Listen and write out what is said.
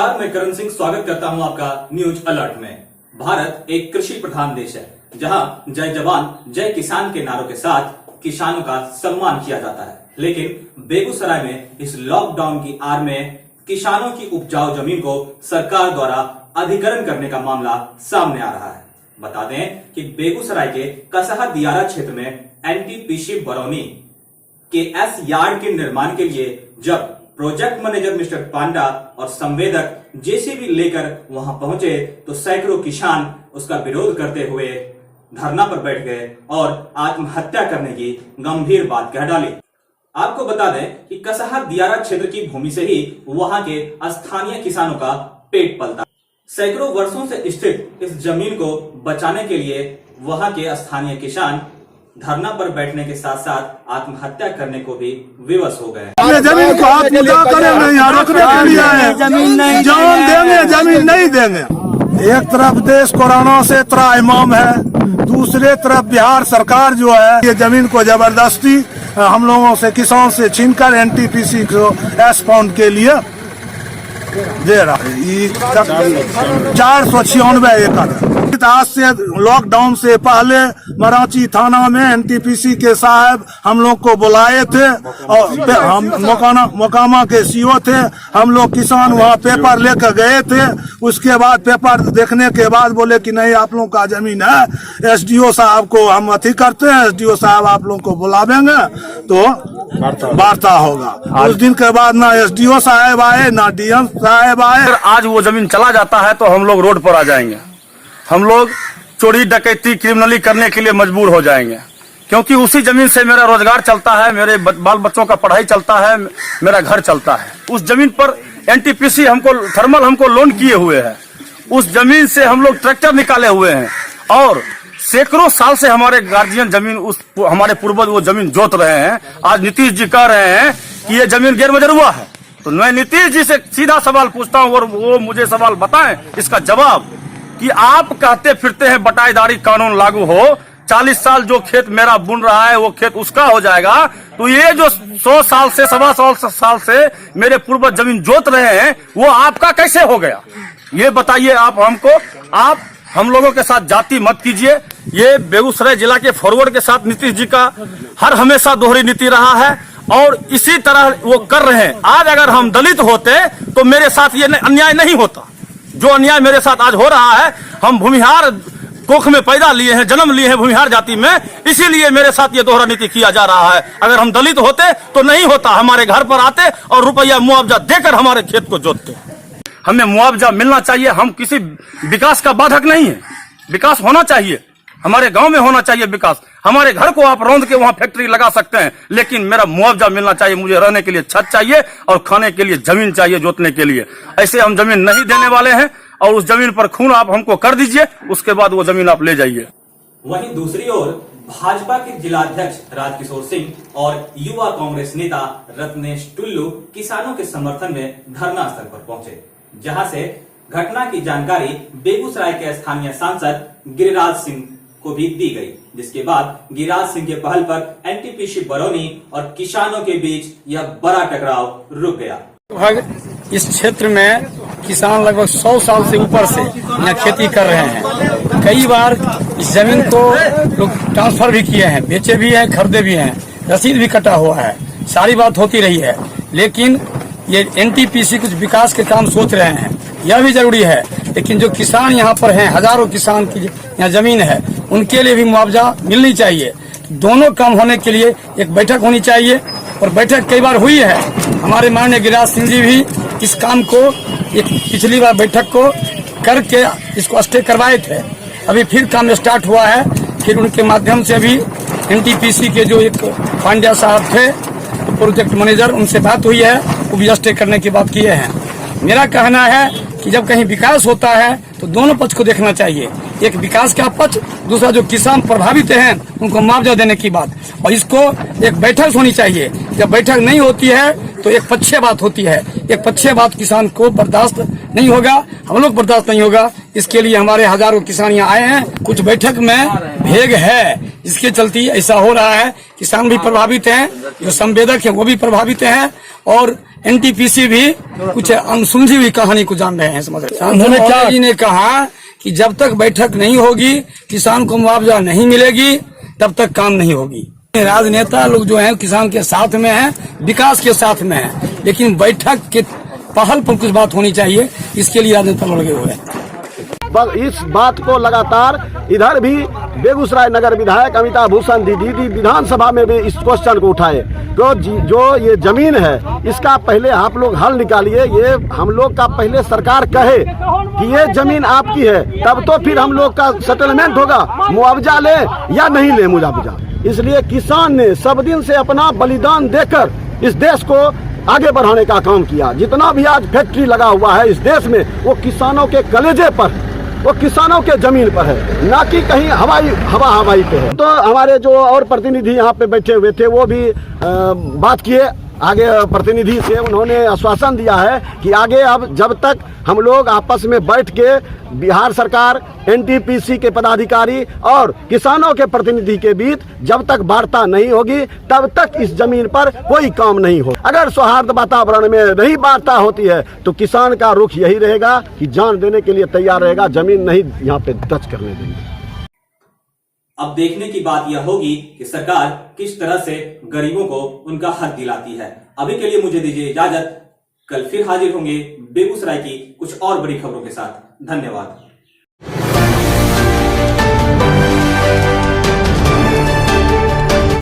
नमस्कार, मैं करण सिंह स्वागत करता हूं आपका न्यूज अलर्ट में। भारत एक कृषि प्रधान देश है, जहां जय जवान जय किसान के नारों के साथ किसानों का सम्मान किया जाता है। लेकिन बेगूसराय में इस लॉकडाउन की आड़ में किसानों की उपजाऊ जमीन को सरकार द्वारा अधिग्रहण करने का मामला सामने आ रहा है। बता दें कि बेगूसराय के कसहा दियारा क्षेत्र में एनटीपीसी बरौनी के एस यार्ड के निर्माण के लिए जब प्रोजेक्ट मैनेजर मिस्टर पांडा और संवेदक जेसीबी लेकर वहां पहुंचे तो सैकड़ों किसान उसका विरोध करते हुए धरना पर बैठ गए और आत्महत्या करने की गंभीर बात कह डाली। आपको बता दें कि कसहा दियारा क्षेत्र की भूमि से ही वहां के स्थानीय किसानों का पेट पलता। सैकड़ों वर्षों से स्थित इस जमीन को बचाने के लिए वहां के स्थानीय किसान धरना पर बैठने के साथ साथ आत्महत्या करने को भी विवश हो गए। जमीन को आप पूजा करेंगे, यहाँ रोकने के लिए आए, जान देंगे, जमीन नहीं देंगे। एक तरफ देश कोरोना से त्राहिमाम है, दूसरे तरफ बिहार सरकार जो है ये जमीन को जबरदस्ती हम लोगों से किसान से छीनकर एनटीपीसी को एस्पॉन्ड के लिए दे रहा है। 496 एकड़। आज से लॉकडाउन से पहले मराची थाना में एनटीपीसी के साहब हम लोग को बुलाए थे और हम मोकामा के सीओ थे। हम लोग किसान वहाँ पेपर लेकर गए थे। उसके बाद पेपर देखने के बाद बोले कि नहीं, आप लोग का जमीन है, एसडीओ साहब को हम अथी करते हैं, एसडीओ साहब आप लोग को बुलावेंगे तो वार्ता होगा। उस दिन के बाद ना एसडीओ साहब आए ना डीएम साहब आए। आज वो जमीन चला जाता है तो हम लोग रोड पर आ जाएंगे। हम लोग चोरी डकैती क्रिमिनली करने के लिए मजबूर हो जाएंगे, क्योंकि उसी जमीन से मेरा रोजगार चलता है, मेरे बाल बच्चों का पढ़ाई चलता है, मेरा घर चलता है। उस जमीन पर एनटीपीसी हमको लोन किए हुए है। उस जमीन से हम लोग ट्रैक्टर निकाले हुए हैं और सैकड़ों साल से हमारे गार्जियन जमीन हमारे पूर्वज वो जमीन जोत रहे हैं। आज नीतीश जी कह रहे हैं कि ये जमीन गैरमजरूआ है, तो मैं नीतीश जी से सीधा सवाल पूछता हूँ और वो मुझे सवाल बताएं इसका जवाब कि आप कहते फिरते हैं बटाईदारी कानून लागू हो, 40 साल जो खेत मेरा बुन रहा है वो खेत उसका हो जाएगा, तो ये जो 100 साल से 125 साल से मेरे पूर्वज जमीन जोत रहे हैं वो आपका कैसे हो गया? ये बताइए आप हमको। आप हम लोगों के साथ जाति मत कीजिए। ये बेगूसराय जिला के फॉरवर्ड के साथ नीतीश जी का हर हमेशा दोहरी नीति रहा है और इसी तरह वो कर रहे हैं। आज अगर हम दलित होते तो मेरे साथ ये अन्याय नहीं होता जो अन्याय मेरे साथ आज हो रहा है। हम भूमिहार कोख में पैदा लिए हैं, जन्म लिए हैं भूमिहार जाति में, इसीलिए मेरे साथ ये दोहरा नीति किया जा रहा है। अगर हम दलित होते तो नहीं होता, हमारे घर पर आते और रुपया मुआवजा देकर हमारे खेत को जोतते। हमें मुआवजा मिलना चाहिए। हम किसी विकास का बाधक नहीं है, विकास होना चाहिए, हमारे गांव में होना चाहिए विकास। हमारे घर को आप रौंद के वहां फैक्ट्री लगा सकते हैं, लेकिन मेरा मुआवजा मिलना चाहिए। मुझे रहने के लिए छत चाहिए और खाने के लिए जमीन चाहिए जोतने के लिए। ऐसे हम जमीन नहीं देने वाले हैं और उस जमीन पर खून आप हमको कर दीजिए, उसके बाद वो जमीन आप ले जाइए। वहीं दूसरी ओर भाजपा के जिलाध्यक्ष राजकिशोर सिंह और युवा कांग्रेस नेता रत्नेश टुल्लू किसानों के समर्थन में धरना स्थल पर पहुंचे, जहां से घटना की जानकारी बेगूसराय के स्थानीय सांसद गिरिराज सिंह को भी दी गई, जिसके बाद गिरिराज सिंह के पहल पर एनटीपीसी बरौनी और किसानों के बीच यह बड़ा टकराव रुक गया। इस क्षेत्र में किसान लगभग 100 साल से ऊपर से यहाँ खेती कर रहे हैं। कई बार इस जमीन को लोग ट्रांसफर भी किए हैं, बेचे भी हैं, खरीदे भी हैं, रसीद भी कटा हुआ है, सारी बात होती रही है। लेकिन ये एनटीपीसी कुछ विकास के काम सोच रहे हैं, यह भी जरूरी है। लेकिन जो किसान यहाँ पर हैं, हजारों किसान की यहाँ जमीन है, उनके लिए भी मुआवजा मिलनी चाहिए। दोनों काम होने के लिए एक बैठक होनी चाहिए और बैठक कई बार हुई है। हमारे माननीय गिरिराज सिंह जी भी इस काम को एक पिछली बार बैठक को करके इसको स्टे करवाए थे। अभी फिर काम स्टार्ट हुआ है। फिर उनके माध्यम से अभी एनटीपीसी के जो एक पांड्या साहब थे प्रोजेक्ट मैनेजर, उनसे बात हुई है, वो भी स्टे करने की बात किए हैं। मेरा कहना है कि जब कहीं विकास होता है तो दोनों पक्ष को देखना चाहिए। एक विकास का पक्ष, दूसरा जो किसान प्रभावित हैं उनको मुआवजा देने की बात, और इसको एक बैठक होनी चाहिए। जब बैठक नहीं होती है तो एक पक्षीय बात होती है। एक पक्षीय बात किसान को बर्दाश्त नहीं होगा, हम लोग बर्दाश्त नहीं होगा। इसके लिए हमारे हजारों किसान यहाँ आए हैं। कुछ बैठक में भेग है, इसके चलते ऐसा हो रहा है। किसान भी प्रभावित हैं, जो संवेदक हैं वो भी प्रभावित हैं और एनटीपीसी भी कुछ अनसुलझी हुई कहानी को जान रहे हैं, समझ रहे हैं। उन्होंने क्या जी ने कहा कि जब तक बैठक नहीं होगी, किसान को मुआवजा नहीं मिलेगी, तब तक काम नहीं होगी। राजनेता लोग जो हैं किसान के साथ में हैं, विकास के साथ में हैं, लेकिन बैठक के पहल पर कुछ बात होनी चाहिए, इसके लिए राजनेता लोग लगे हुए हैं। इस बात को लगातार इधर भी बेगूसराय नगर विधायक अमिताभ भूषण दीदी विधानसभा में भी इस क्वेश्चन को उठाए, तो जो ये जमीन है इसका पहले आप लोग हल निकालिए। ये हम लोग का पहले सरकार कहे कि ये जमीन आपकी है, तब तो फिर हम लोग का सेटलमेंट होगा, मुआवजा ले या नहीं ले मुआवजा। इसलिए किसान ने सब दिन से अपना बलिदान देकर इस देश को आगे बढ़ाने का काम किया। जितना भी आज फैक्ट्री लगा हुआ है इस देश में, वो किसानों के कलेजे पर, वो किसानों के जमीन पर है, ना कि कहीं हवाई पे है। तो हमारे जो और प्रतिनिधि यहाँ पे बैठे हुए थे वो भी बात किए आगे प्रतिनिधि से। उन्होंने आश्वासन दिया है कि आगे अब जब तक हम लोग आपस में बैठ के बिहार सरकार, एनटीपीसी के पदाधिकारी और किसानों के प्रतिनिधि के बीच जब तक वार्ता नहीं होगी, तब तक इस जमीन पर कोई काम नहीं हो। अगर सौहार्द वातावरण में नहीं वार्ता होती है तो किसान का रुख यही रहेगा कि जान देने के लिए तैयार रहेगा, जमीन नहीं यहाँ पे टच करने देंगे। अब देखने की बात यह होगी कि सरकार किस तरह से गरीबों को उनका हक दिलाती है। अभी के लिए मुझे दीजिए इजाजत, कल फिर हाजिर होंगे बेगूसराय की कुछ और बड़ी खबरों के साथ। धन्यवाद।